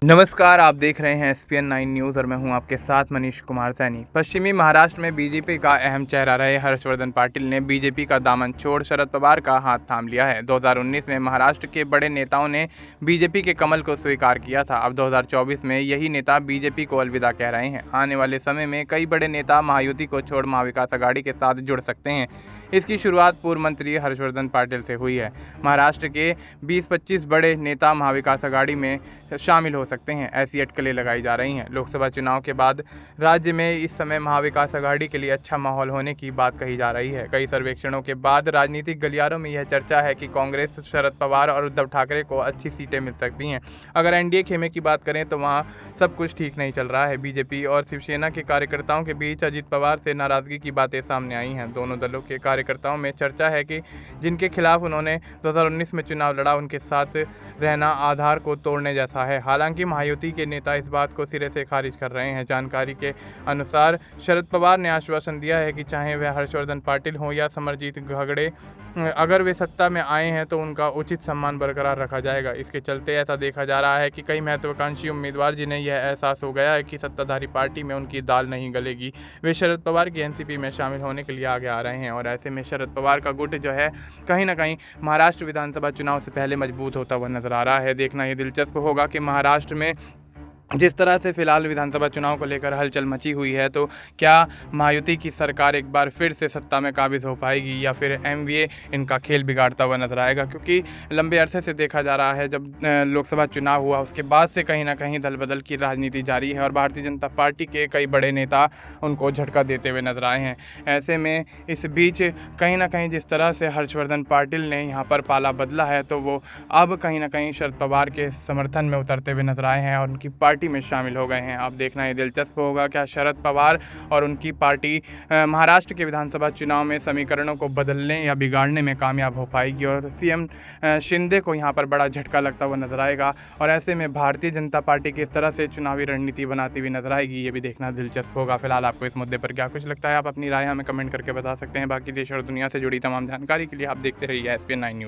नमस्कार, आप देख रहे हैं एसपीएन 9 न्यूज़ और मैं हूं आपके साथ मनीष कुमार सैनी। पश्चिमी महाराष्ट्र में बीजेपी का अहम चेहरा रहे हर्षवर्धन पाटिल ने बीजेपी का दामन छोड़ शरद पवार का हाथ थाम लिया है। 2019 में महाराष्ट्र के बड़े नेताओं ने बीजेपी के कमल को स्वीकार किया था। अब 2024 में यही नेता बीजेपी को अलविदा कह रहे हैं। आने वाले समय में कई बड़े नेता महायुति को छोड़ महाविकास अघाड़ी के साथ जुड़ सकते हैं। इसकी शुरुआत पूर्व मंत्री हर्षवर्धन पाटिल से हुई है। महाराष्ट्र के 20-25 बड़े नेता महाविकास अघाड़ी में शामिल हो सकते हैं, ऐसी अटकलें लगाई जा रही हैं। लोकसभा चुनाव के बाद राज्य में इस समय महाविकास अघाड़ी के लिए अच्छा माहौल होने की बात कही जा रही है। कई सर्वेक्षणों के बाद राजनीतिक गलियारों में यह चर्चा है कि कांग्रेस, शरद पवार और उद्धव ठाकरे को अच्छी सीटें मिल सकती हैं। अगर एनडीए खेमे की बात करें तो वहाँ सब कुछ ठीक नहीं चल रहा है। बीजेपी और शिवसेना के कार्यकर्ताओं के बीच अजित पवार से नाराजगी की बातें सामने आई हैं। दोनों दलों के कार्यकर्ताओं में चर्चा है कि जिनके खिलाफ उन्होंने 2019 में चुनाव लड़ा, उनके साथ रहना आधार को तोड़ने जैसा है। हालांकि महायुति के नेता इस बात को सिरे से खारिज कर रहे हैं। जानकारी के अनुसार शरद पवार ने आश्वासन दिया है कि चाहे वह हर्षवर्धन पाटिल हो या समरजीत घगड़े, अगर वे सत्ता में आए हैं तो उनका उचित सम्मान बरकरार रखा जाएगा। इसके चलते ऐसा देखा जा रहा है कि कई महत्वाकांक्षी उम्मीदवार जिन्हें यह एहसास हो गया है कि सत्ताधारी पार्टी में उनकी दाल नहीं गलेगी, वे शरद पवार की एनसीपी में शामिल होने के लिए आगे आ रहे हैं। और ऐसे में शरद पवार का गुट जो है कहीं ना कहीं महाराष्ट्र विधानसभा चुनाव से पहले मजबूत होता हुआ नजर आ रहा है। देखना ये दिलचस्प होगा कि महाराष्ट्र में जिस तरह से फिलहाल विधानसभा चुनाव को लेकर हलचल मची हुई है, तो क्या महायुति की सरकार एक बार फिर से सत्ता में काबिज हो पाएगी या फिर एमवीए इनका खेल बिगाड़ता हुआ नजर आएगा। क्योंकि लंबे अरसे से देखा जा रहा है, जब लोकसभा चुनाव हुआ उसके बाद से कहीं ना कहीं दल बदल की राजनीति जारी है और भारतीय जनता पार्टी के कई बड़े नेता उनको झटका देते हुए नजर आए हैं। ऐसे में इस बीच कहीं ना कहीं जिस तरह से हर्षवर्धन पाटिल ने यहाँ पर पाला बदला है, तो वो अब कहीं ना कहीं शरद पवार के समर्थन में उतरते हुए नजर आए हैं और उनकी पार्टी में शामिल हो गए हैं। अब देखना ये दिलचस्प होगा क्या शरद पवार और उनकी पार्टी महाराष्ट्र के विधानसभा चुनाव में समीकरणों को बदलने या बिगाड़ने में कामयाब हो पाएगी और सीएम शिंदे को यहाँ पर बड़ा झटका लगता हुआ नजर आएगा। और ऐसे में भारतीय जनता पार्टी किस तरह से चुनावी रणनीति बनाती हुई नजर आएगी, ये भी देखना दिलचस्प होगा। फिलहाल आपको इस मुद्दे पर क्या कुछ लगता है, आप अपनी राय हमें कमेंट करके बता सकते हैं। बाकी देश और दुनिया से जुड़ी तमाम जानकारी के लिए आप देखते रहिए एसपीएन 9 न्यूज़।